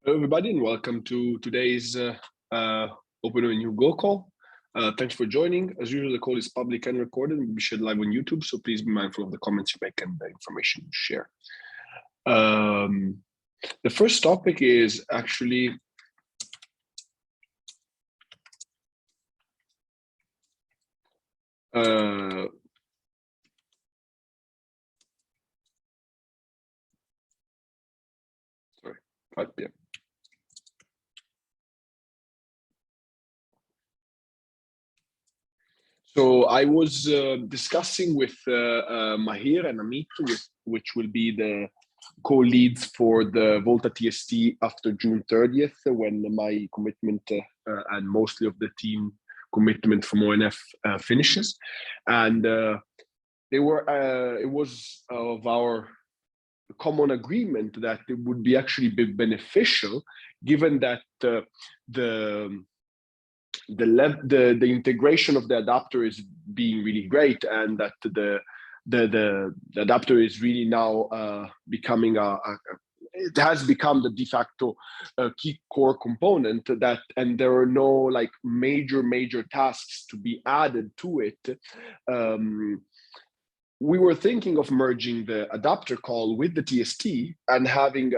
Hello, everybody, and welcome to today's OpenONU Go call. Thanks for joining. As usual, the call is public and recorded and will be shared live on YouTube, so please be mindful of the comments you make and the information you share. The first topic is actually sorry, 5 p.m. So I was discussing with Mahir and Amit, which will be the co-leads for the Volta TST after June 30th, when my commitment and mostly of the team commitment from ONF finishes. And it was of our common agreement that it would be actually be beneficial, given that the integration of the adapter is being really great, and that the adapter is really now becoming it has become the de facto key core component, that, and there are no like major tasks to be added to it. We were thinking of merging the adapter call with the TST and having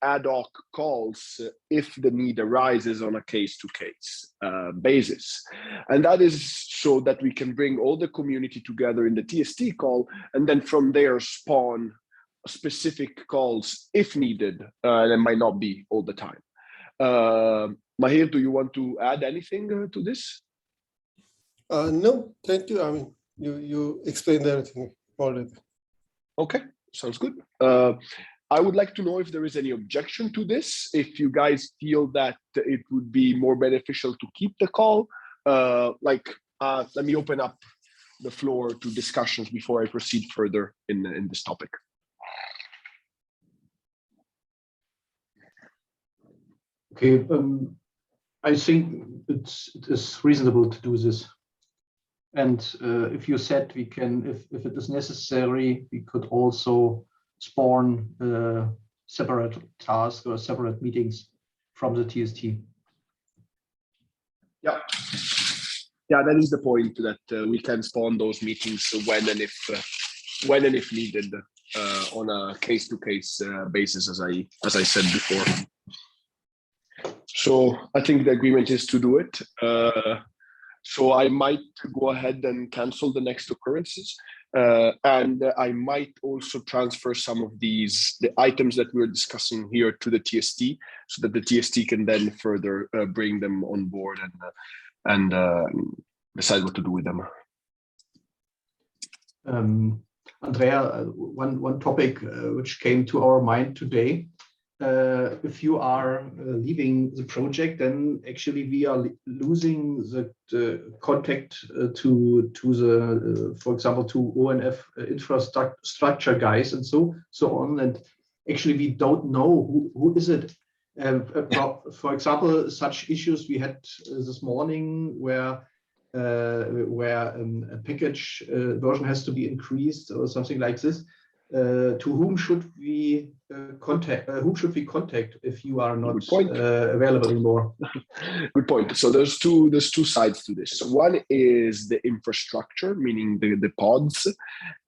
ad hoc calls if the need arises on a case-to-case basis. And that is so that we can bring all the community together in the TST call, and then from there spawn specific calls if needed, and it might not be all the time. Mahir, do you want to add anything to this? No, thank you. I mean, you explained everything already. Okay, sounds good. I would like to know if there is any objection to this, if you guys feel that it would be more beneficial to keep the call. Let me open up the floor to discussions before I proceed further in this topic. Okay, I think it is reasonable to do this. And if you said we can, if it is necessary, we could also spawn separate tasks or separate meetings from the TST. Yeah, that is the point, that we can spawn those meetings when and if needed on a case-to-case basis, as I said before. So I think the agreement is to do it. So I might go ahead and cancel the next occurrences, and I might also transfer some of the items that we're discussing here to the TST, so that the TST can then further bring them on board and decide what to do with them. Andrea, one topic which came to our mind today. If you are leaving the project, then actually we are losing the contact to the, for example, to ONF infrastructure guys and so on. And actually we don't know who is it. For example, such issues we had this morning where a package version has to be increased or something like this. To whom should we contact? Whom should we contact if you are not available anymore? Good point. So there's two sides to this. One is the infrastructure, meaning the pods,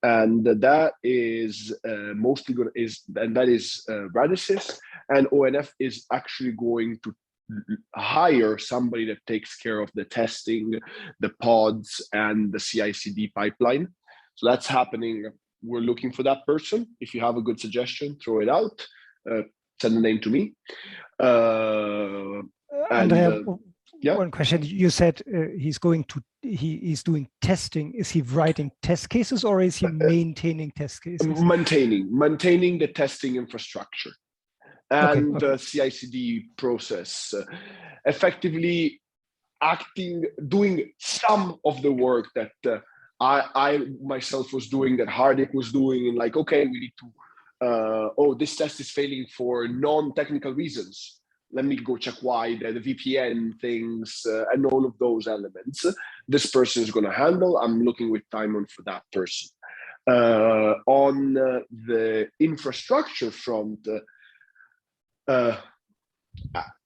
and that is mostly going Radisys, and ONF is actually going to hire somebody that takes care of the testing, the pods, and the CI/CD pipeline. So that's happening. We're looking for that person. If you have a good suggestion, throw it out. Send the name to me. Andrea, one question. You said he's doing testing. Is he writing test cases, or is he maintaining test cases? Maintaining the testing infrastructure and the CI/CD process. Effectively doing some of the work that I myself was doing, that Hardik was doing, and like, okay, we need to, this test is failing for non-technical reasons. Let me go check why, the VPN things, and all of those elements. This person is going to handle. I'm looking with Timon for that person. On the infrastructure front,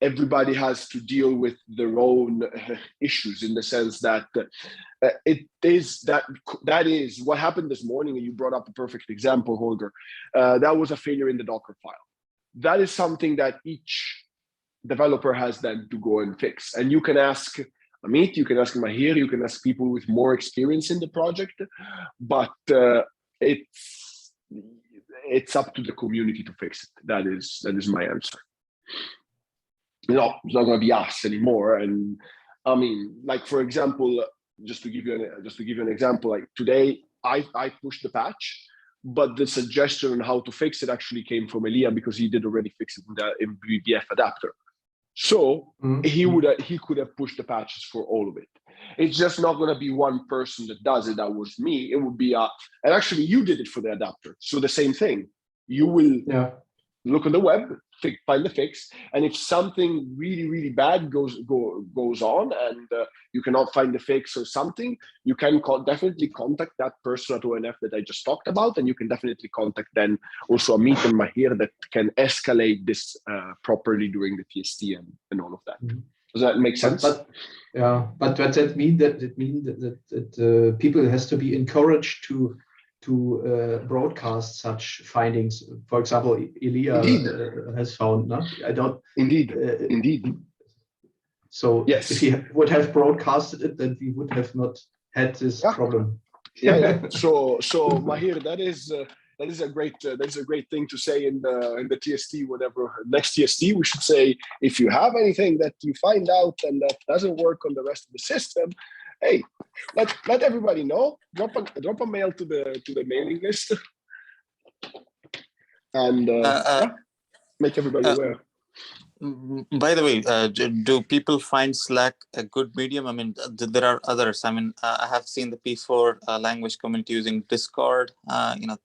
everybody has to deal with their own issues, in the sense that that is what happened this morning. And you brought up a perfect example, Holger. That was a failure in the Docker file. That is something that each developer has then to go and fix. And you can ask Amit, you can ask Mahir, you can ask people with more experience in the project, but it's up to the community to fix it. That is my answer. No, it's not going to be us anymore. And I mean, like, for example, just to give you an example, like today I pushed the patch, but the suggestion on how to fix it actually came from Elia, because he did already fix it in BBF adapter. So he could have pushed the patches for all of it. It's just not going to be one person that does it. That was me. It would be and actually you did it for the adapter. So the same thing. You will look on the web, find the fix, and if something really, really bad goes on, and you cannot find the fix or something, you can definitely contact that person at ONF that I just talked about, and you can definitely contact then also Amit and Mahir that can escalate this properly during the TST and all of that. Does that make sense? But does that mean that people has to be encouraged to broadcast such findings? For example, Elia has found, no? I don't. Indeed. So yes, if he would have broadcasted it, then we would have not had this problem. So Mahir, that is a great thing to say in the TST. Whatever next TST, we should say, if you have anything that you find out and that doesn't work on the rest of the system, hey, let everybody know. Drop a mail to the mailing list, and make everybody aware. By the way, do people find Slack a good medium? I mean, there are others. I mean, I have seen the P4 language community using Discord,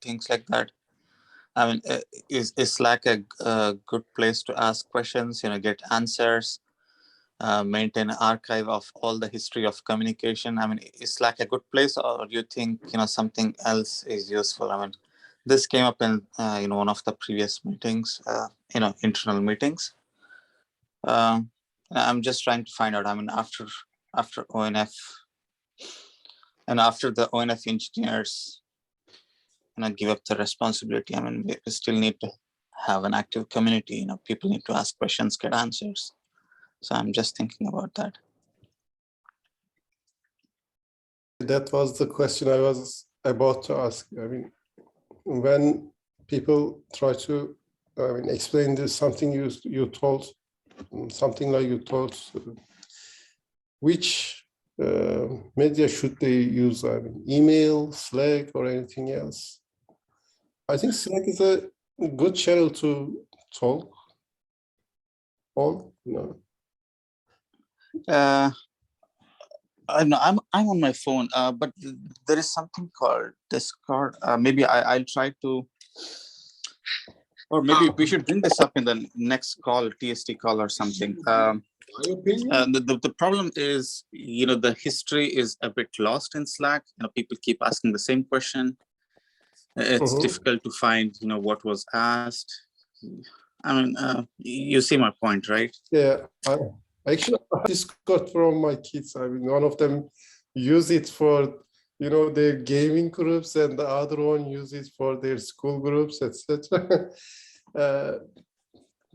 things like that. I mean, is Slack a good place to ask questions, get answers, maintain an archive of all the history of communication? I mean, is Slack a good place, or do you think, something else is useful? I mean, this came up in, one of the previous meetings, internal meetings. I'm just trying to find out. I mean, after ONF and after the ONF engineers, give up the responsibility, I mean, we still need to have an active community. People need to ask questions, get answers. So I'm just thinking about that. That was the question I was about to ask. I mean, when people try to, explain this, something you told, something like you told, which media should they use? I mean, email, Slack, or anything else? I think Slack is a good channel to talk on. I'm on my phone, but there is something called Discord. Maybe I'll try to, or maybe we should bring this up in the next call, TST call or something. The problem is, the history is a bit lost in Slack. People keep asking the same question. It's difficult to find, what was asked. I mean, you see my point, right? Yeah, I actually Discord from my kids. I mean, one of them use it for, their gaming groups, and the other one use it for their school groups, etc. But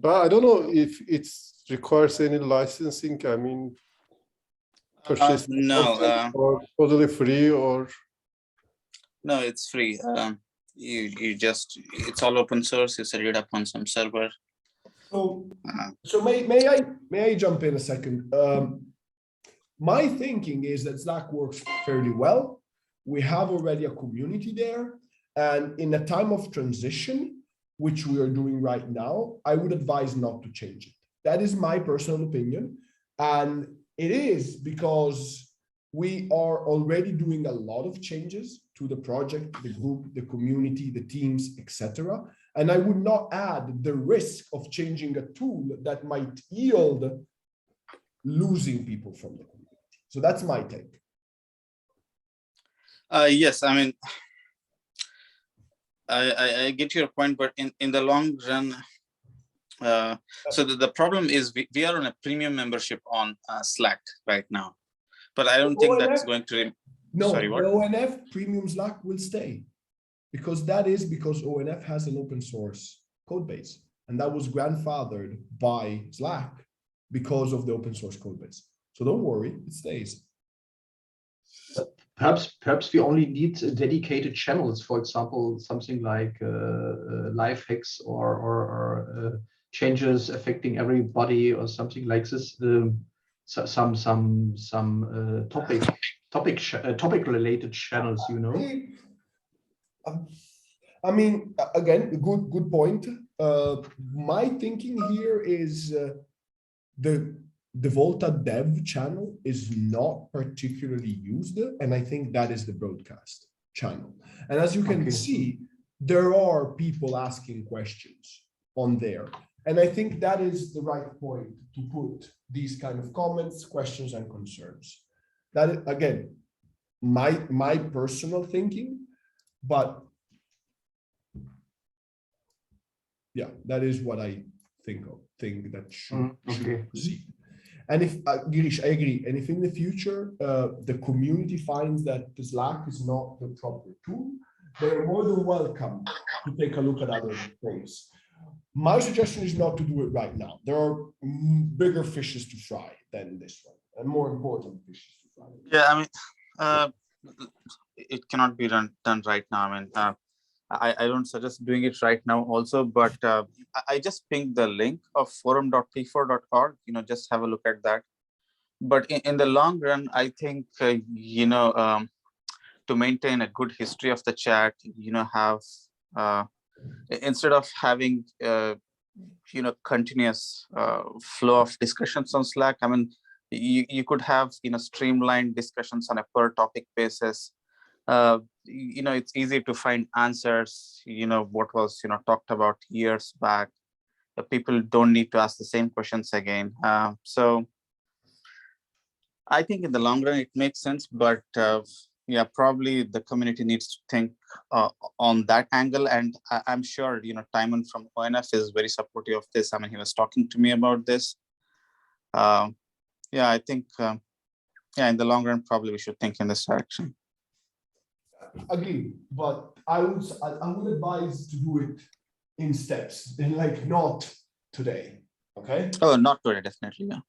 I don't know if it requires any licensing. I mean, purchase no, or totally free, or no, it's free. You just, it's all open source. You set it up on some server. So may I jump in a second? My thinking is that Slack works fairly well. We have already a community there, and in a time of transition, which we are doing right now, I would advise not to change it. That is my personal opinion, and it is because we are already doing a lot of changes to the project, the group, the community, the teams, etc. And I would not add the risk of changing a tool that might yield losing people from the community. So that's my take. Yes, I mean, I get your point, but in the long run, So the problem is we are on a premium membership on Slack right now, but I don't think that's going to. No, Sorry, what? the ONF premium Slack will stay because ONF has an open source code base, and that was grandfathered by Slack because of the open source code base. So don't worry, it stays. Perhaps we only need dedicated channels, for example, something like life hacks or changes affecting everybody or something like this. Some topic related channels, you know. I mean, again, good point. My thinking here is the Volta dev channel is not particularly used, and I think that is the broadcast channel. And as you can see, there are people asking questions on there. And I think that is the right point to put these kind of comments, questions, and concerns. That is, again, my personal thinking, but yeah, that is what I think that should proceed. And if Girish, I agree. And if in the future the community finds that the Slack is not the proper tool, they are more than welcome to take a look at other things. My suggestion is not to do it right now. There are bigger fishes to fry than this one, and more important fishes to fry. Yeah, I mean, it cannot be done right now. I mean, I don't suggest doing it right now also, but I just pinged the link of forum.p4.org, just have a look at that. But in the long run, I think, to maintain a good history of the chat, have, instead of having, continuous flow of discussions on Slack, I mean, you could have, streamlined discussions on a per topic basis. It's easy to find answers, what was, talked about years back. People don't need to ask the same questions again. So I think in the long run, it makes sense, but yeah, probably the community needs to think on that angle. And I'm sure, Timon from ONF is very supportive of this. I mean, he was talking to me about this. Yeah, I think, yeah, in the long run, probably we should think in this direction. Agree, but I would advise to do it in steps, and like not today. Okay. Oh, not today, definitely. Yeah.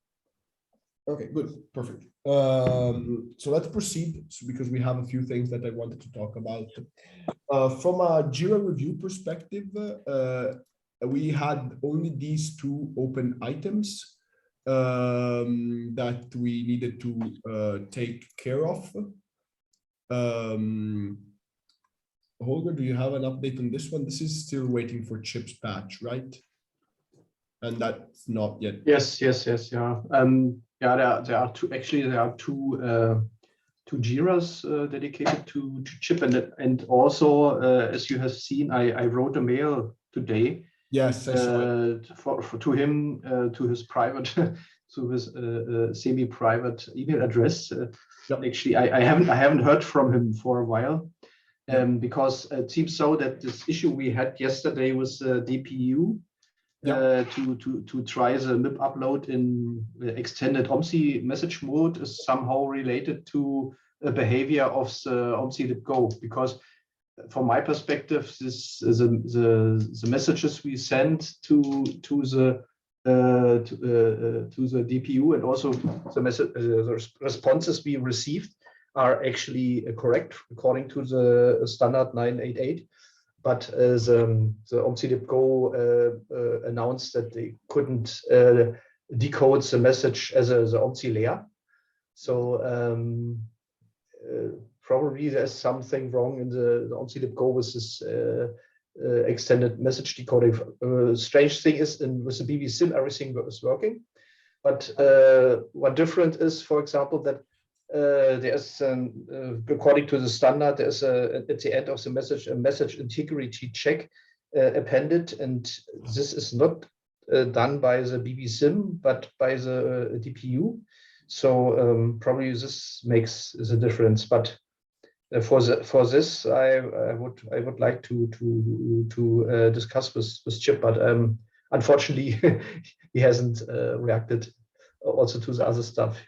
Okay, good, perfect. So let's proceed, because we have a few things that I wanted to talk about. From a Jira review perspective, we had only these two open items that we needed to take care of. Holger, do you have an update on this one? This is still waiting for Chip's patch, right? And that's not yet. Yes, yeah. Yeah, there are two. Actually, there are two Jiras dedicated to Chip, and also as you have seen, I wrote a mail today. Yes, I saw it. To him, to his private, to his semi-private email address. Yep. Actually, I haven't heard from him for a while, because it seems so that this issue we had yesterday was DPU. To try the MIP upload in extended OMSI message mode is somehow related to a behavior of the OMSI libgo, because from my perspective, this the messages we send to the DPU and also the responses we received are actually correct according to the standard 988. But the OMSI libgo announced that they couldn't decode the message as the OMSI layer. So probably there's something wrong in the OMSI libgo with this extended message decoding. Strange thing is, with the BB-SIM, everything is working. But what different is, for example, that there's according to the standard, there's at the end of the message a message integrity check appended, and this is not done by the BB-SIM but by the DPU. So probably this makes the difference. But for this, I would like to discuss with Chip. But unfortunately, he hasn't reacted also to the other stuff.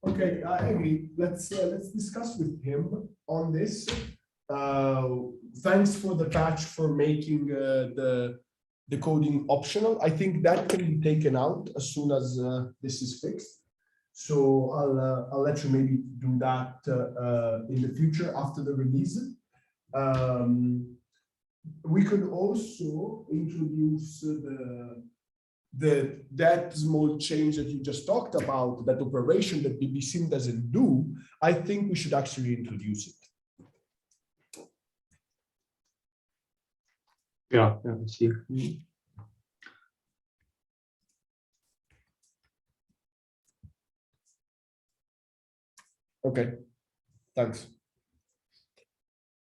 Okay, I agree. Let's discuss with him on this. Thanks for the patch for making the coding optional. I think that can be taken out as soon as this is fixed. So I'll let you maybe do that in the future after the release. We could also introduce that small change that you just talked about, that operation that BBSim doesn't do. I think we should actually introduce it. Yeah, let's see. Okay, thanks.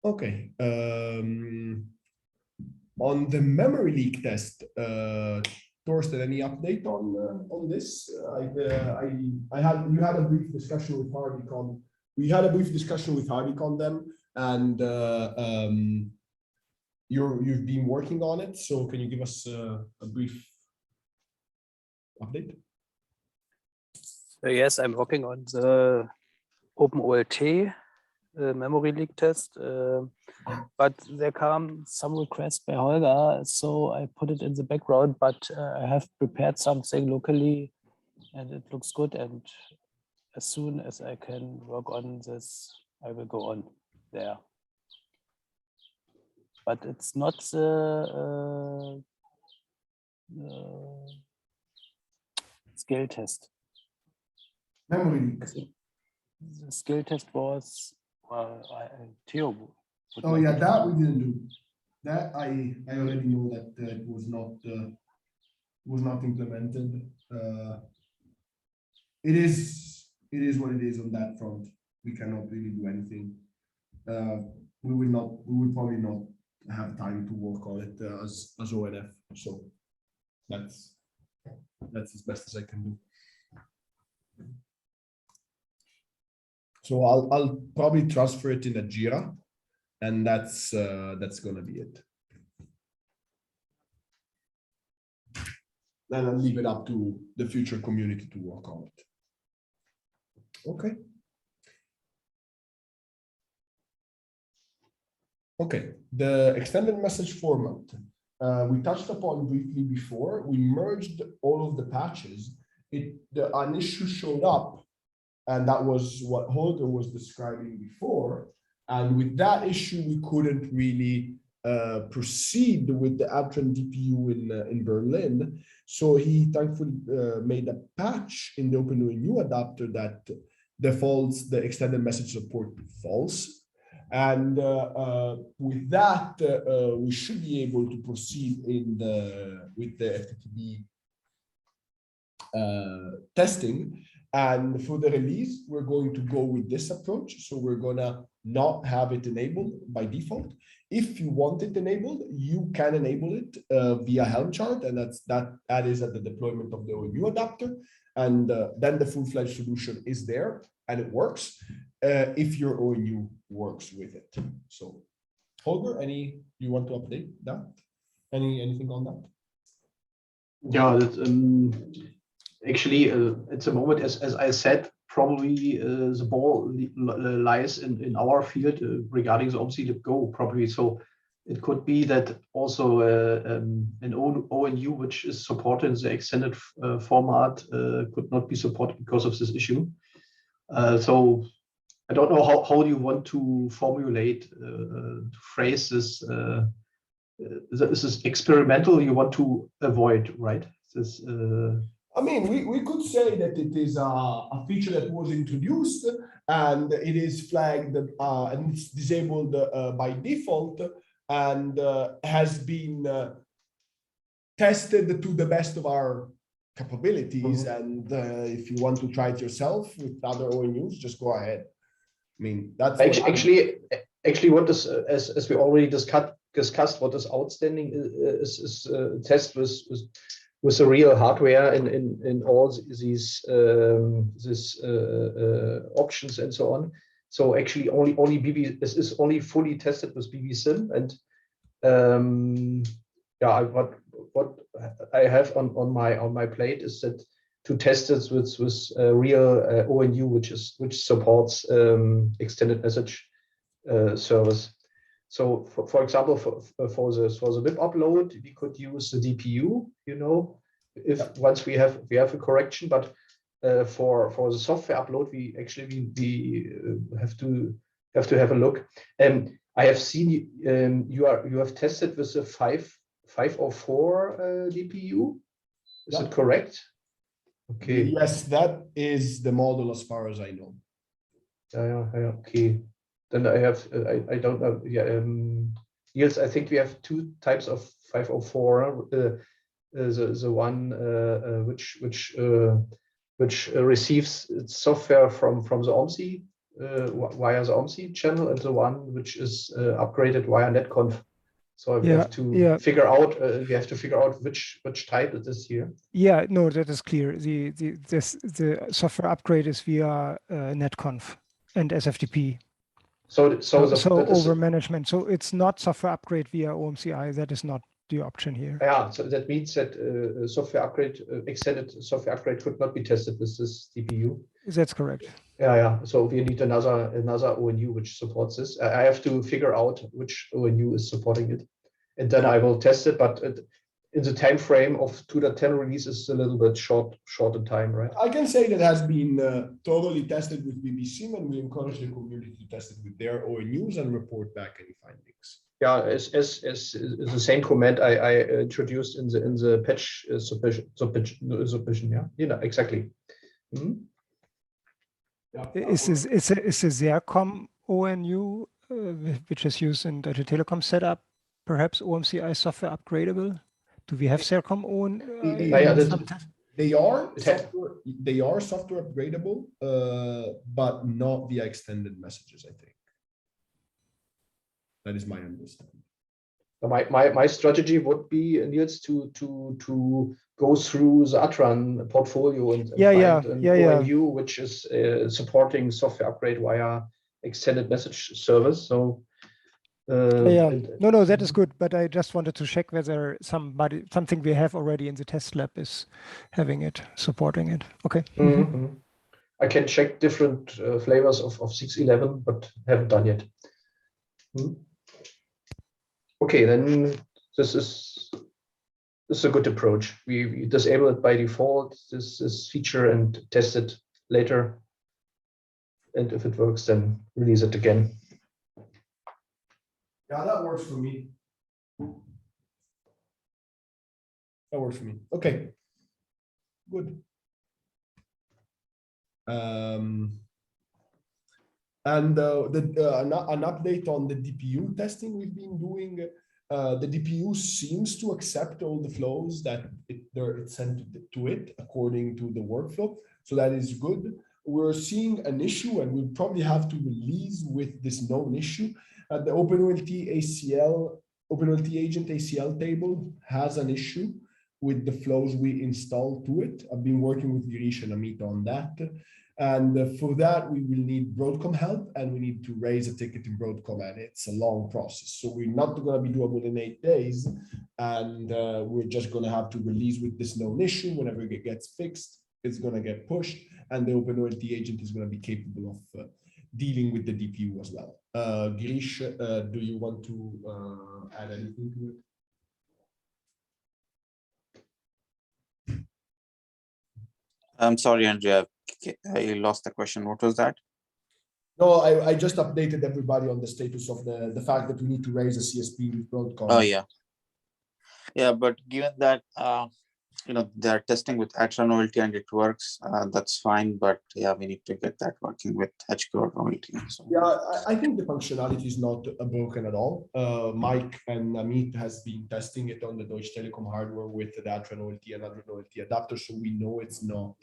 Okay, on the memory leak test, Torsten, any update on this? You had a brief discussion with Hardicon. We had a brief discussion with Hardicon them, and you've been working on it. So can you give us a brief update? Yes, I'm working on the OpenOLT memory leak test, but there come some requests by Holger, so I put it in the background, but I have prepared something locally and it looks good, and as soon as I can work on this, I will go on there. But it's not the skill test. Memory leak. The skill test was Theo. Oh yeah, that we didn't do. That I already know that it was not implemented. It is what it is on that front. We cannot really do anything. We will probably not have time to work on it as ONF. So that's as best as I can do. So I'll probably transfer it in a Jira, and that's gonna be it. Then I'll leave it up to the future community to work on it. Okay. Okay, the extended message format. We touched upon briefly before. We merged all of the patches. An issue showed up, and that was what Holger was describing before. And with that issue, we couldn't really proceed with the Abtran DPU in Berlin. So he thankfully made a patch in the OpenONU adapter that defaults the extended message support to false. And with that, we should be able to proceed with the FTTB testing. And for the release, we're going to go with this approach. So we're gonna not have it enabled by default. If you want it enabled, you can enable it via Helm chart, and that is at the deployment of the ONU adapter. And then the full-fledged solution is there and it works if your ONU works with it. So, Holger, you want to update that? Anything on that? Yeah, actually, at the moment, as I said, probably the ball lies in our field regarding the OpenCLib Go, probably. So it could be that also an ONU, which is supported in the extended format, could not be supported because of this issue. So I don't know how you want to formulate, to phrase this. This is experimental. You want to avoid, right? This. I mean, we could say that it is a feature that was introduced and it is flagged and it's disabled by default and has been tested to the best of our capabilities. And if you want to try it yourself with other ONUs, just go ahead. I mean, that's actually what is, as we already discussed, what is outstanding is test with a real hardware in all these options and so on. So actually, this is only fully tested with BBSim, and yeah, what I have on my plate is that to test it with real ONU, which supports extended message service. So for example, for the web upload, we could use the DPU, you know, if once we have a correction, but for the software upload, we actually have to have a look. I have seen you have tested with the 504 DPU. Is it correct? Okay. Yes, that is the model as far as I know. Yeah, okay. Then I have I don't know. Yeah, yes, I think we have two types of 504. The one which receives its software from the OMSI via the OMSI channel, and the one which is upgraded via netconf. So we have to figure out. We have to figure out which type it is here. Yeah, no, that is clear. The software upgrade is via netconf and SFTP. So over management. So it's not software upgrade via OMCI. That is not the option here. Yeah, so that means that software upgrade, extended software upgrade could not be tested with this DPU. That's correct. Yeah. So we need another ONU which supports this. I have to figure out which ONU is supporting it, and then I will test it. But in the time frame of 2.10 release is a little bit short in time, right? I can say that has been thoroughly tested with BBSIM, and we encourage the community to test it with their ONUs and report back any findings. Yeah, as the same comment I introduced in the patch submission. Yeah, exactly. Mm-hmm. Yeah. Is the ZERCOM ONU, which is used in Deutsche Telekom setup, perhaps OMCI software upgradable? Do we have ZERCOM ONU? They are software upgradable, but not via extended messages, I think. That is my understanding. My strategy would be, Niels, to go through the Atran portfolio and find an ONU which is supporting software upgrade via extended message service. So no, that is good. But I just wanted to check whether something we have already in the test lab is having it, supporting it. Okay. Mm-hmm. I can check different flavors of 6.11, but haven't done yet. Mm-hmm. Okay, then this is a good approach. We disable it by default, this feature, and test it later. And if it works, then release it again. Yeah, that works for me. That works for me. Okay, good. And an update on the DPU testing we've been doing. The DPU seems to accept all the flows that it's sent to it according to the workflow. So that is good. We're seeing an issue, and we'll probably have to release with this known issue. The OpenOLT agent ACL table has an issue with the flows we install to it. I've been working with Girish and Amit on that. And for that, we will need Broadcom help, and we need to raise a ticket in Broadcom, and it's a long process. So we're not going to be doable in 8 days, and we're just going to have to release with this known issue. Whenever it gets fixed, it's going to get pushed, and the OpenOLT agent is going to be capable of dealing with the DPU as well. Girish, do you want to add anything to it? I'm sorry, Andrea. I lost the question. What was that? No, I just updated everybody on the status of the fact that we need to raise a CSP with Broadcom. Oh, yeah. Yeah, but given that, they're testing with Atran OLT and it works, that's fine. But yeah, we need to get that working with HCore OLT. So. Yeah, I think the functionality is not broken at all. Mike and Amit has been testing it on the Deutsche Telekom hardware with the Atran OLT and Atran OLT adapter, so we know it's not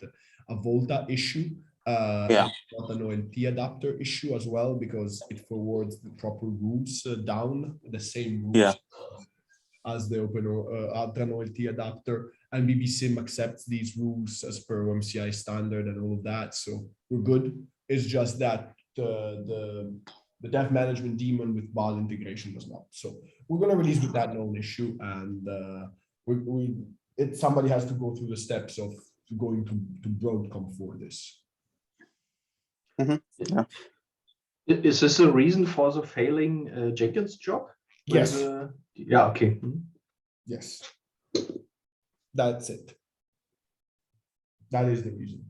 a Volta issue. It's not an OLT adapter issue as well, because it forwards the proper rules down, the same rules as the Atran OLT adapter, and BBSIM accepts these rules as per OMCI standard and all of that. So we're good. It's just that the dev management daemon with BAL integration does not. So we're going to release with that known issue, and somebody has to go through the steps of going to Broadcom for this. Yeah. Is this a reason for the failing Jenkins job? Yes. Yeah. Okay. Yes. That's it. That is the reason.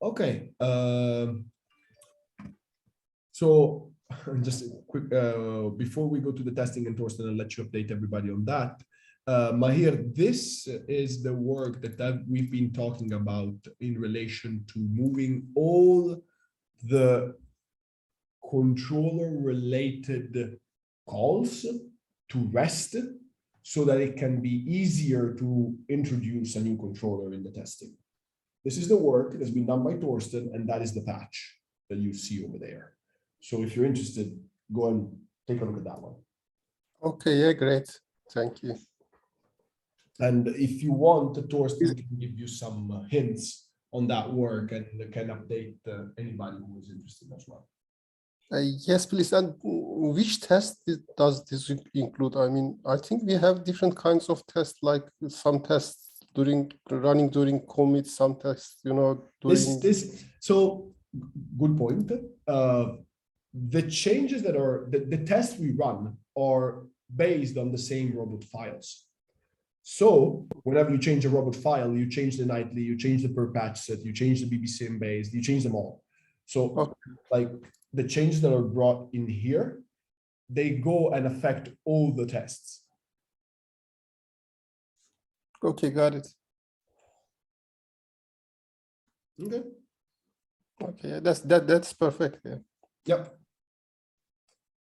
Okay. So just a quick, before we go to the testing, and Torsten, I'll let you update everybody on that. Mahir, this is the work that we've been talking about in relation to moving all the controller-related calls to REST so that it can be easier to introduce a new controller in the testing. This is the work that's been done by Torsten, and that is the patch that you see over there. So if you're interested, go and take a look at that one. Okay, yeah, great. Thank you. And if you want, Torsten can give you some hints on that work and can update anybody who is interested as well. Yes, please. And which test does this include? I mean, I think we have different kinds of tests, like some tests running during commit, some tests, during So good point. The changes that are the tests we run are based on the same robot files. So whenever you change a robot file, you change the nightly, you change the per patch set, you change the BBCM base, you change them all. So like the changes that are brought in here, they go and affect all the tests. Okay, got it. Okay. Okay, that's perfect. Yeah. Yep.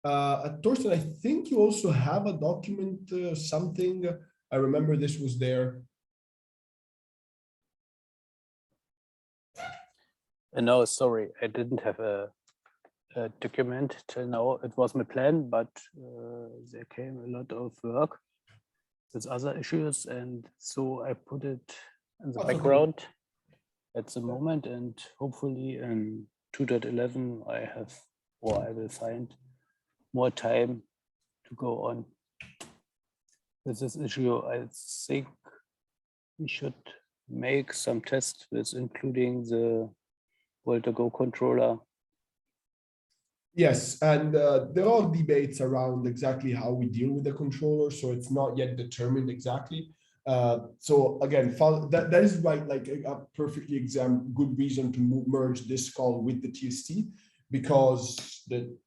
Torsten, I think you also have a document, something. I remember this was there. No, sorry, I didn't have a document till now. It was my plan, but there came a lot of work with other issues, and so I put it in the background at the moment, and hopefully in 2.11 I will find more time to go on with this issue. I think we should make some tests with including the Volta Go controller. Yes, and there are debates around exactly how we deal with the controller, so it's not yet determined exactly. So again, that is right, like a perfectly good reason to merge this call with the TST, because the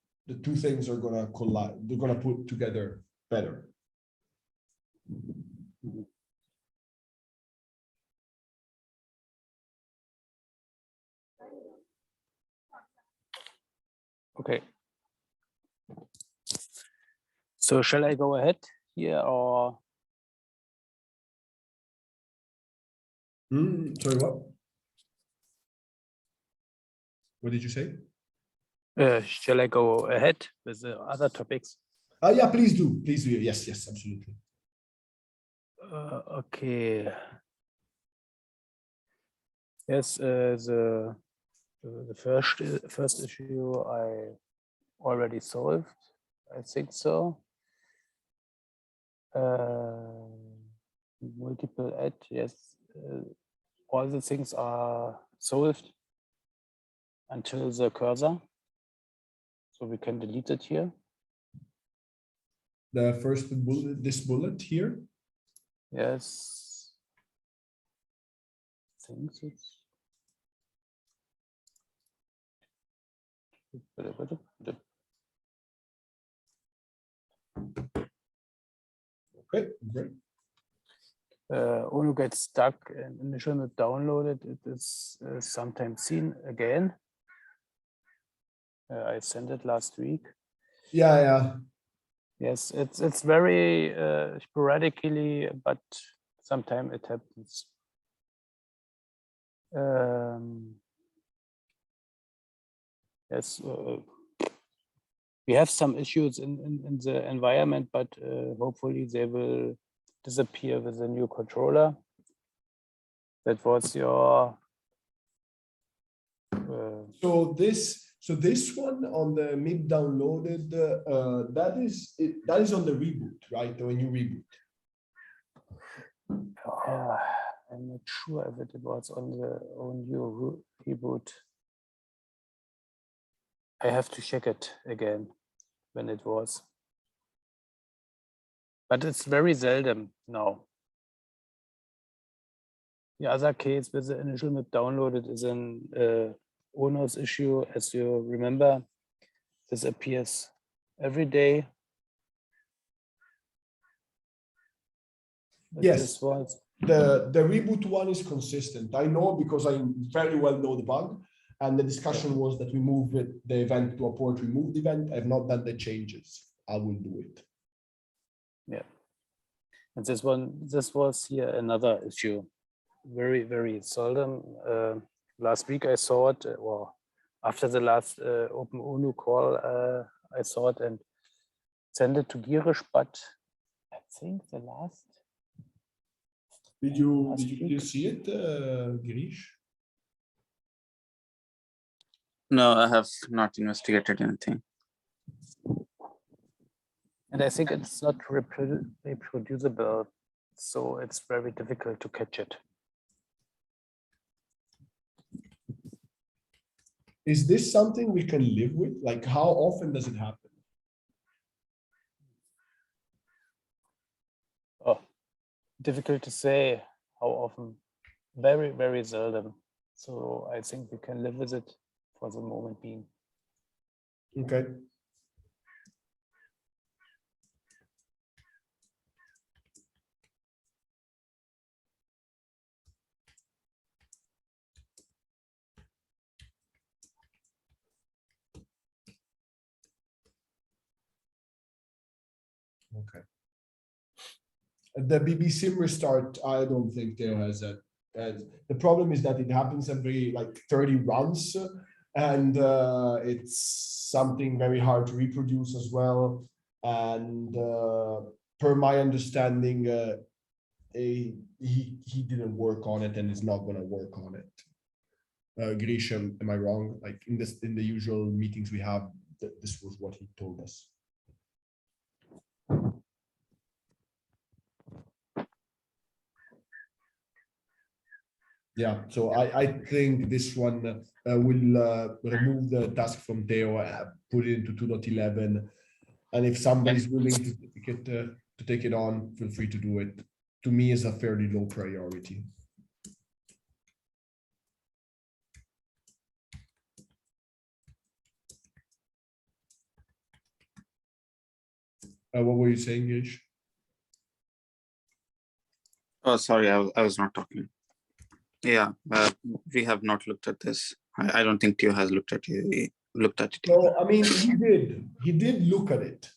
two things are gonna collide. They're gonna put together better. Okay. So shall I go ahead here or? Sorry, what? What did you say? Shall I go ahead with the other topics? Yeah, please do. Please do. Yes, yes, absolutely. Okay. Yes, the first issue I already solved. I think so. Multiple add, yes. All the things are solved until the cursor. So we can delete it here. The first bullet, this bullet here. Yes. I think it's Okay, great. ONU gets stuck and initially not downloaded. It is sometimes seen again. I sent it last week. Yeah, yeah. Yes, it's very sporadically, but sometimes it happens. Yes, we have some issues in the environment, but hopefully they will disappear with the new controller. That was your. So this one on the MIB downloaded, that is on the reboot, right? When you reboot. I'm not sure if it was on the ONU reboot. I have to check it again when it was. But it's very seldom now. The other case with the initial MIB downloaded is an ONU's issue. As you remember, this appears every day. But Yes. this was The reboot one is consistent. I know because I very well know the bug, and the discussion was that we move the event to a port removed event. I've not done the changes. I will do it. Yeah. And this was here another issue. Very, very seldom. Last week I saw it, well, after the last OpenONU call, I saw it and sent it to Girish, but I think the last. Did you see it, Girish? No, I have not investigated anything. And I think it's not reproducible, so it's very difficult to catch it. Is this something we can live with? Like, how often does it happen? Oh, difficult to say how often. Very, very seldom. So I think we can live with it for the moment being. Okay. Okay. The BB-Sim restart, I don't think Theo has that. The problem is that it happens every like 30 runs, and it's something very hard to reproduce as well. And per my understanding, he didn't work on it and is not going to work on it. Grisham, am I wrong? Like in the usual meetings we have, this was what he told us. Yeah, so I think this one will remove the task from Theo, put it into 2.11, and if somebody's willing to take it on, feel free to do it. To me, is a fairly low priority. What were you saying, Girish? Oh, sorry, I was not talking. Yeah, we have not looked at this. I don't think Theo has looked at it. No, I mean, he did look at it.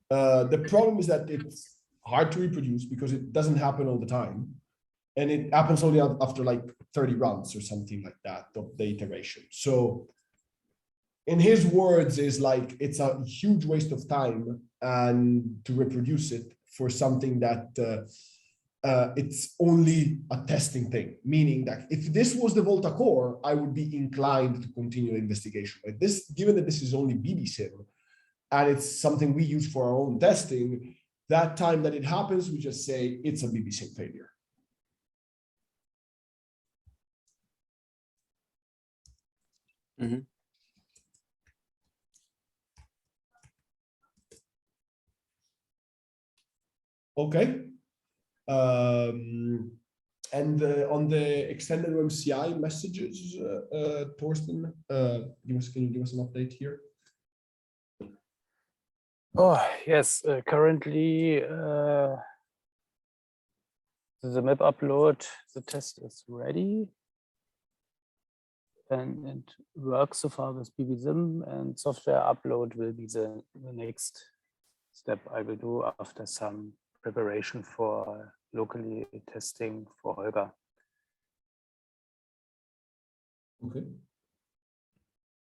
The problem is that it's hard to reproduce because it doesn't happen all the time. And it happens only after like 30 runs or something like that of the iteration. So in his words is like, it's a huge waste of time and to reproduce it for something that it's only a testing thing, meaning that if this was the Volta core, I would be inclined to continue the investigation. But this, given that this is only BB-Sim and it's something we use for our own testing, that time that it happens, we just say it's a BB-Sim failure. Mm-hmm. Okay. And on the extended OMCI messages, Torsten, can you give us an update here? Oh, yes, currently the map upload, the test is ready. And it works so far with BB-Sim, and software upload will be the next step I will do after some preparation for locally testing for Holger. Okay.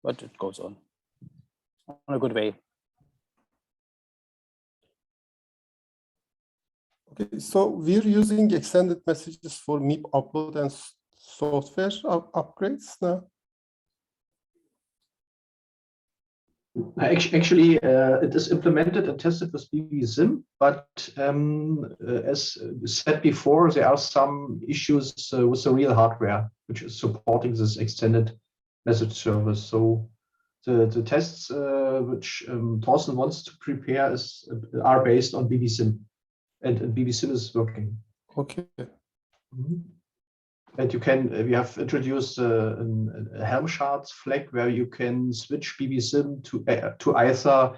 But it goes on a good way. Okay, so we're using extended messages for MIB upload and software upgrades now. Actually, it is implemented and tested with BBSim, but as said before, there are some issues with the real hardware, which is supporting this extended message service. So the tests which Thorsten wants to prepare are based on BBSim, and BBSim is working. Okay. And we have introduced a Helm-Charts flag where you can switch BBSim to either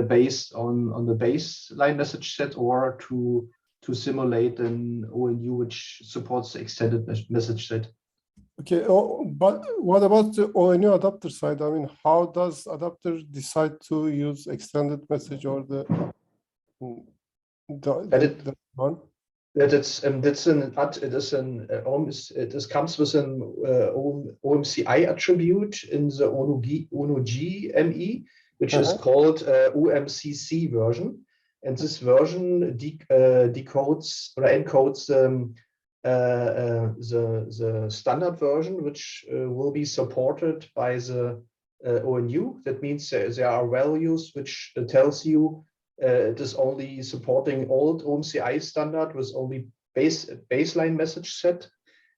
based on the baseline message set or to simulate an ONU which supports the extended message set. Okay, but what about the ONU adapter side? I mean, how does adapter decide to use extended message or the one? That it comes with an OMCI attribute in the ONU GME, which is called OMCC version, and this version decodes or encodes the standard version, which will be supported by the ONU. That means there are values which tells you it is only supporting old OMCI standard with only baseline message set.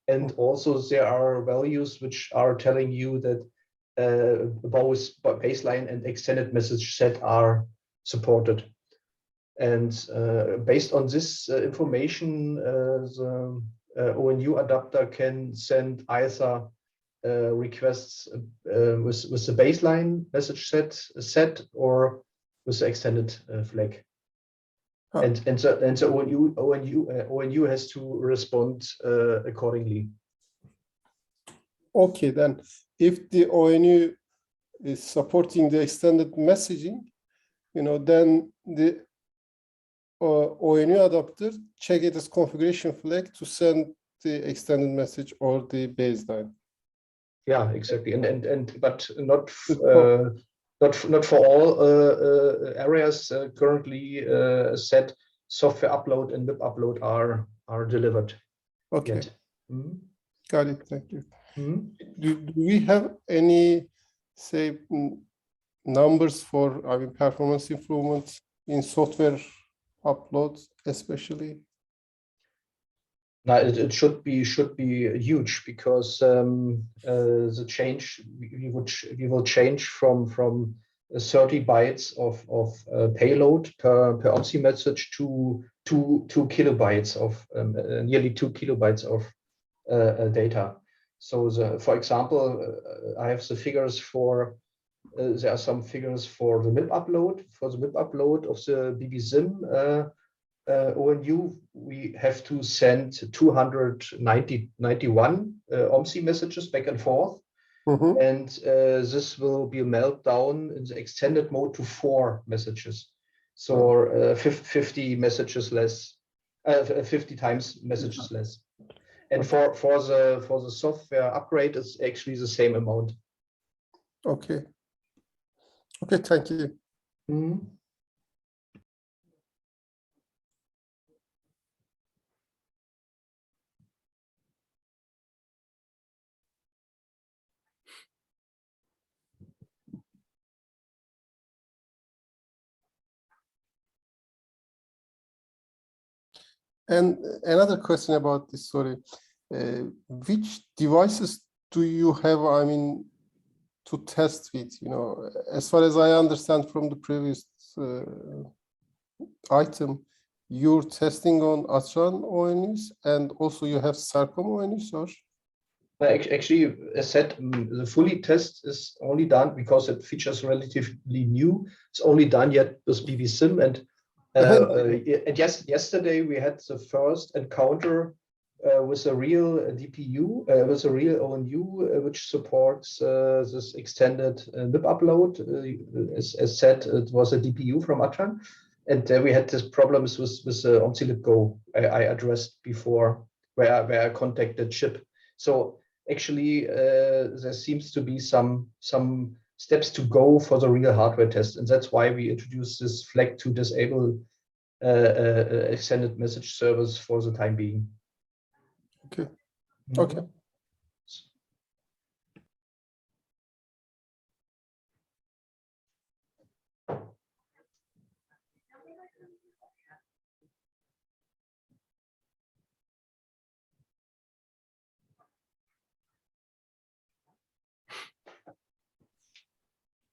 And also there are values which are telling you that both baseline and extended message set are supported. And based on this information, the ONU adapter can send either requests with the baseline message set or with the extended flag. And the ONU has to respond accordingly. Okay, then if the ONU is supporting the extended messaging, then the ONU adapter check its configuration flag to send the extended message or the baseline. Yeah, exactly, but not for all areas currently set. Software upload and web upload are delivered. Okay, got it. Thank you. Do we have any, say, numbers for performance improvements in software uploads, especially? No, it should be huge, because the change we will change from 30 bytes of payload per OMSI message to 2 kilobytes of nearly 2 kilobytes of data. So for example, I have the figures for there are some figures for the MIP upload. For the MIP upload of the BBSim ONU, we have to send 291 OMSI messages back and forth. And this will be melted down in the extended mode to 4 messages. So 50 messages less, 50 times messages less. And for the software upgrade, it's actually the same amount. Okay. Okay, thank you. And another question about this, sorry, which devices do you have, to test with? As far as I understand from the previous item, you're testing on Atran ONUs, and also you have SARCOM ONUs, or? Actually, as said, the fully test is only done because it features relatively new. It's only done yet with BBSim, and yesterday we had the first encounter with a real DPU, with a real ONU, which supports this extended MIP upload. As said, it was a DPU from Atran, and we had these problems with OMSI Go I addressed before, where I contacted chip. So actually, there seems to be some steps to go for the real hardware test, and that's why we introduced this flag to disable extended message service for the time being. Okay. Okay.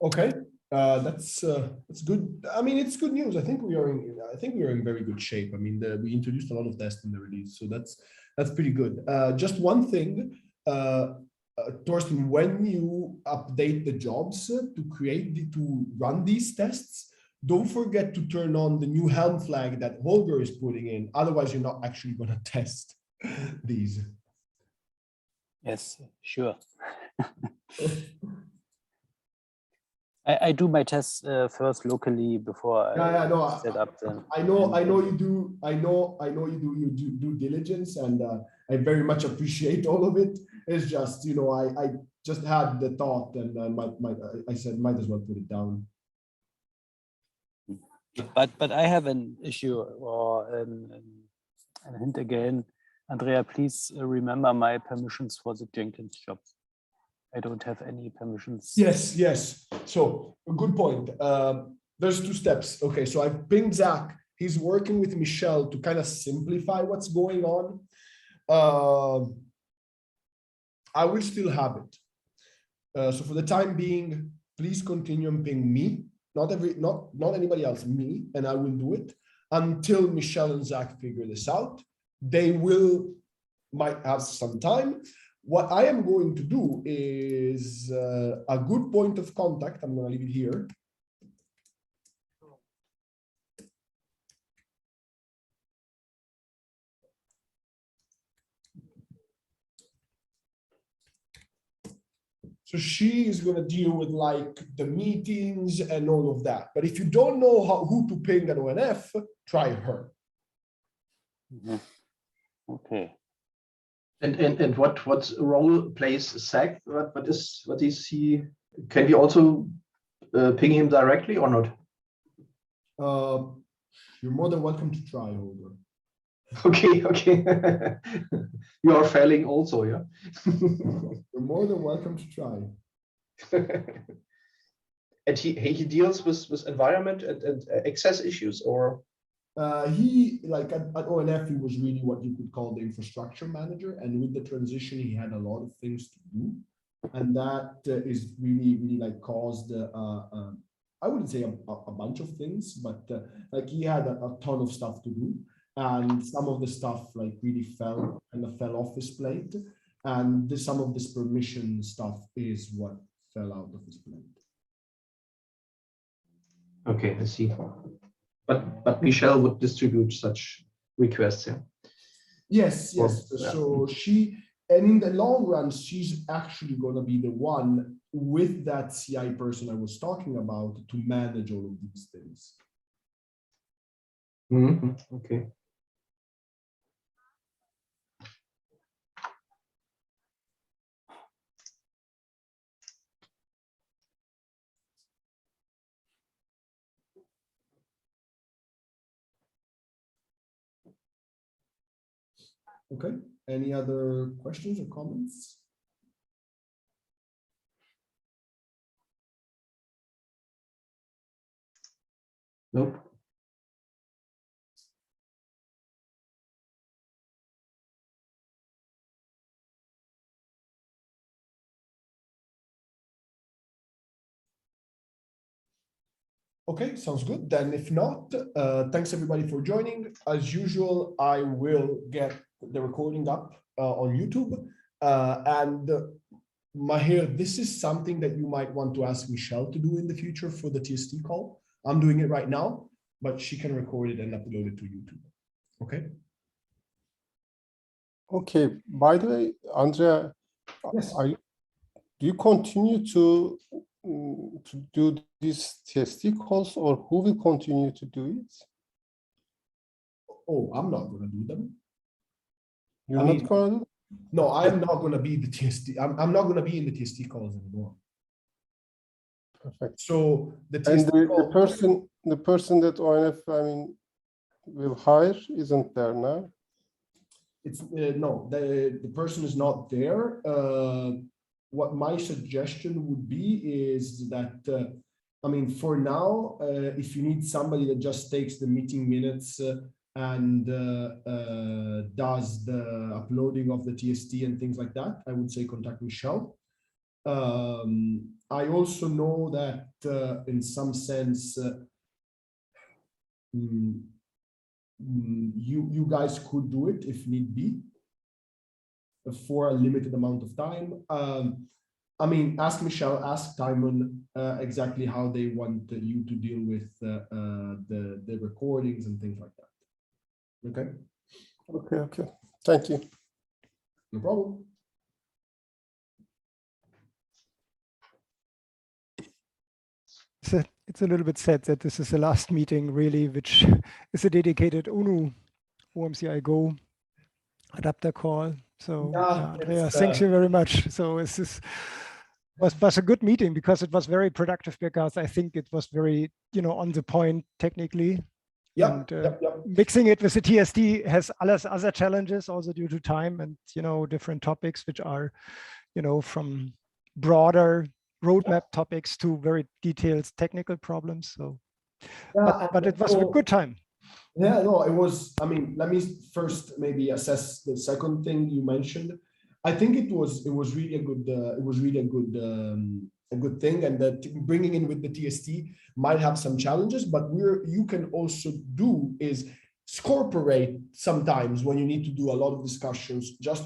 Okay, that's good. I mean, it's good news. I think we are in very good shape. I mean, we introduced a lot of tests in the release, so that's pretty good. Just one thing, Torsten, when you update the jobs to run these tests, don't forget to turn on the new Helm flag that Holger is putting in. Otherwise, you're not actually going to test these. Yes, sure. I do my tests first locally before I set up them. I know you do. I know you do your due diligence, and I very much appreciate all of it. It's just, you know, I just had the thought, and I said might as well put it down. But I have an issue or a hint again. Andrea, please remember my permissions for the Jenkins job. I don't have any permissions. Yes. So a good point. There's two steps. Okay, so I've pinged Zach. He's working with Michelle to kind of simplify what's going on. I will still have it. So for the time being, please continue and ping me. Not anybody else, me, and I will do it until Michelle and Zach figure this out. They might have some time. What I am going to do is a good point of contact. I'm going to leave it here. So she is going to deal with like the meetings and all of that. But if you don't know who to ping at ONF, try her. Mm-hmm. Okay. And what role plays Zach? What is he? Can we also ping him directly or not? You're more than welcome to try, Holger. Okay. You are failing also, yeah. You're more than welcome to try. And he deals with environment and access issues, or he, like at ONF, he was really what you could call the infrastructure manager, and with the transition he had a lot of things to do, and that is really like caused I wouldn't say a bunch of things, but like he had a ton of stuff to do, and some of the stuff like really fell off his plate, and some of this permission stuff is what fell out of his plate. okay, I see. But Michelle would distribute such requests, yeah. Yes. Yeah. So and in the long run, she's actually going to be the one with that CI person I was talking about to manage all of these things. Mm-hmm. Okay. Okay. Any other questions or comments? Nope. Okay, sounds good. Then if not, thanks everybody for joining. As usual, I will get the recording up on YouTube. And Mahir, this is something that you might want to ask Michelle to do in the future for the TST call. I'm doing it right now, but she can record it and upload it to YouTube. Okay? Okay, by the way, Andrea, Yes. do you continue to do these TST calls, or who will continue to do it? Oh, I'm not going to do them. You're not going to do? No, I'm not going to be the TST. I'm not going to be in the TST calls anymore. Perfect. So the TST And call, the person that ONF, I mean, will hire isn't there now. it's no, the person is not there. What my suggestion would be is that I mean, for now, if you need somebody that just takes the meeting minutes and does the uploading of the TST and things like that, I would say contact Michelle. I also know that in some sense, you guys could do it if need be for a limited amount of time. I mean, ask Michelle, ask Timon exactly how they want you to deal with the recordings and things like that. Okay. Okay. Thank you. No problem. It's a little bit sad that this is the last meeting, really, which is a dedicated ONU OMCI Go adapter call. So, Yeah, Andrea, thank you very much. So, this was a good meeting because it was very productive, because I think it was very, on the point technically. Yeah. And mixing it with the TSD has other challenges also due to time and, different topics, which are, from broader roadmap topics to very detailed technical problems. So, Yeah, but it was a good time. Yeah, no, it was. I mean, let me first maybe assess the second thing you mentioned. I think it was really a good thing, and that bringing in with the TST might have some challenges, but you can also do is scorporate sometimes when you need to do a lot of discussions, just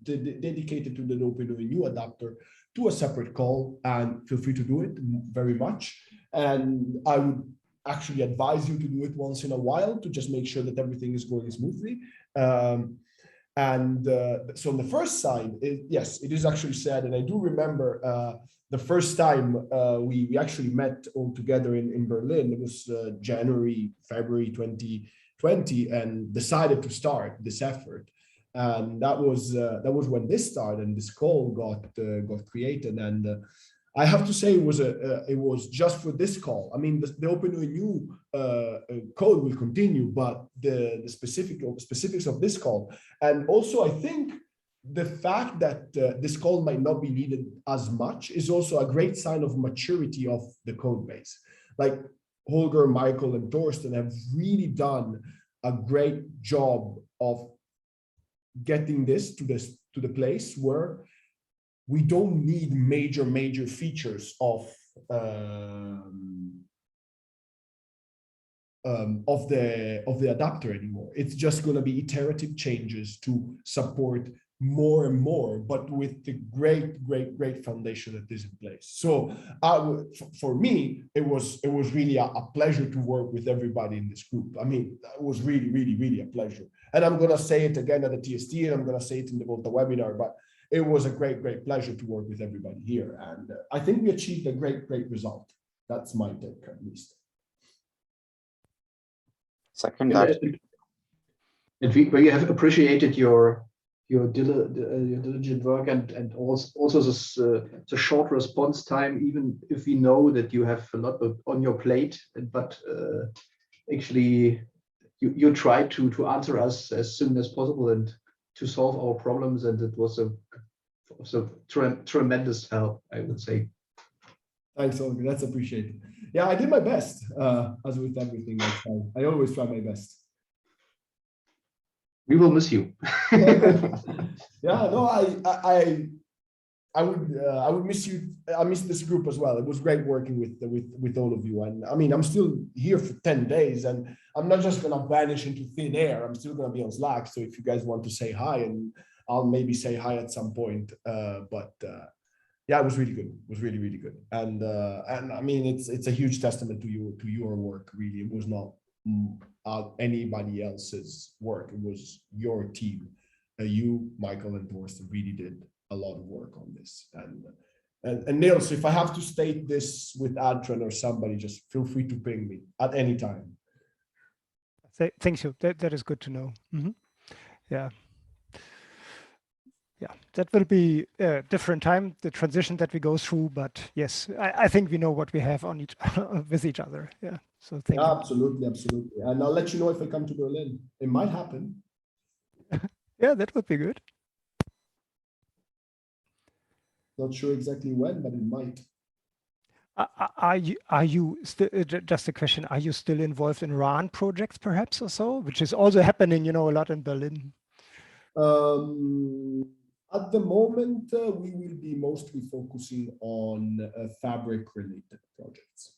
dedicated to the OpenONU adapter to a separate call, and feel free to do it very much. And I would actually advise you to do it once in a while to just make sure that everything is going smoothly. So on the first side, yes, it is actually sad. And I do remember the first time we actually met all together in Berlin. It was February 2020, and decided to start this effort. And that was when this started and this call got created. And I have to say it was just for this call. I mean, the OpenONU code will continue, but the specifics of this call, and also I think the fact that this call might not be needed as much is also a great sign of maturity of the code base. Like Holger, Michael, and Thorsten have really done a great job of getting this to the place where we don't need major features of the adapter anymore. It's just going to be iterative changes to support more and more, but with the great foundation that is in place. So for me, it was really a pleasure to work with everybody in this group. I mean, it was really a pleasure. And I'm going to say it again at the TST, and I'm going to say it in the Volta webinar, but it was a great pleasure to work with everybody here. And I think we achieved a great result. That's my take, at least. Second that. And we have appreciated your diligent work and also this the short response time, even if we know that you have a lot on your plate, but actually you tried to answer us as soon as possible and to solve our problems, and it was a tremendous help, I would say. Thanks, Olga. That's appreciated. Yeah, I did my best, as with everything. I always try my best. We will miss you. Yeah, no, I would miss you. I miss this group as well. It was great working with all of you. And I mean, I'm still here for 10 days, and I'm not just gonna vanish into thin air. I'm still gonna be on Slack. So if you guys want to say hi, and I'll maybe say hi at some point. Yeah, it was really good. It was really good. And I mean, it's a huge testament to your work. Really, it was not anybody else's work. It was your team. You, Michael, and Thorsten really did a lot of work on this. And Niels, if I have to state this with Adrian or somebody, just feel free to ping me at any time. Thank you. That is good to know. Mm-hmm. Yeah. Yeah, that will be a different time, the transition that we go through. But yes, I think we know what we have on with each other. Yeah. So thank you. Absolutely. And I'll let you know if I come to Berlin. It might happen. Yeah, that would be good. Not sure exactly when, but it might. Are you still, just a question, are you still involved in RAN projects perhaps or so, which is also happening, a lot in Berlin? At the moment, we will be mostly focusing on fabric-related projects.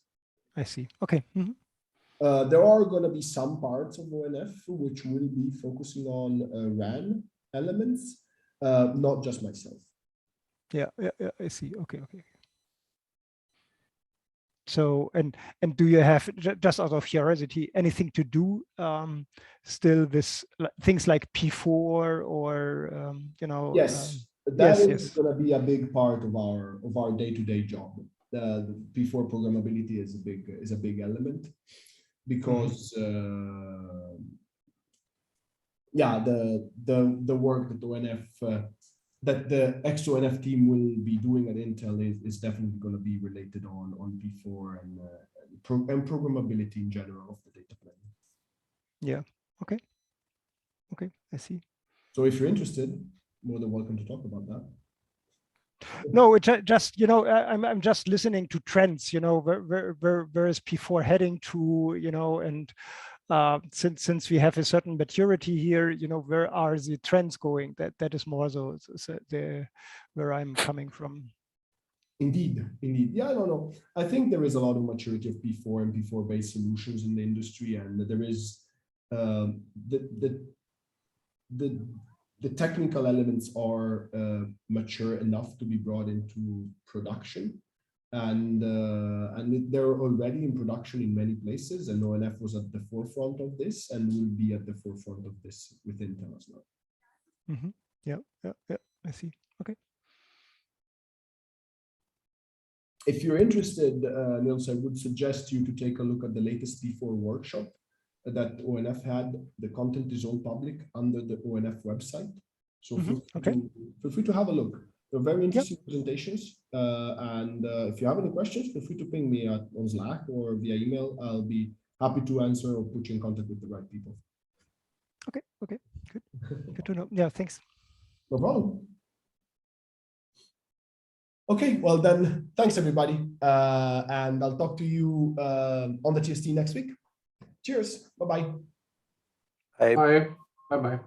I see. Okay. Mm-hmm. There are going to be some parts of ONF which will be focusing on RAN elements, not just myself. Yeah, I see. Okay. So, and do you have, just out of curiosity, anything to do still with things like P4 or Yes, that is going to be a big part of our day-to-day job. The P4 programmability is a big element, because yeah, the work that ONF that the X2NF team will be doing at Intel is definitely going to be related on P4 and programmability in general of the data plane. Yeah. Okay. I see. So if you're interested, more than welcome to talk about that. No, it just, I'm just listening to trends, where is P4 heading to, and since we have a certain maturity here, where are the trends going? That is more so where I'm coming from. Indeed. Yeah, no. I think there is a lot of maturity of P4 and P4 based solutions in the industry, and there is the technical elements are mature enough to be brought into production, and they're already in production in many places, and ONF was at the forefront of this and will be at the forefront of this with Intel as well. Mm-hmm. Yeah, I see. Okay. If you're interested, Nils, I would suggest you to take a look at the latest P4 workshop that ONF had. The content is all public under the ONF website. So feel free to have a look. They're very interesting presentations. And if you have any questions, feel free to ping me on Slack or via email. I'll be happy to answer or put you in contact with the right people. Okay, good to know. Yeah, thanks. No problem. Okay, well then, thanks everybody. And I'll talk to you on the TST next week. Cheers. Bye-bye. Bye. Bye-bye.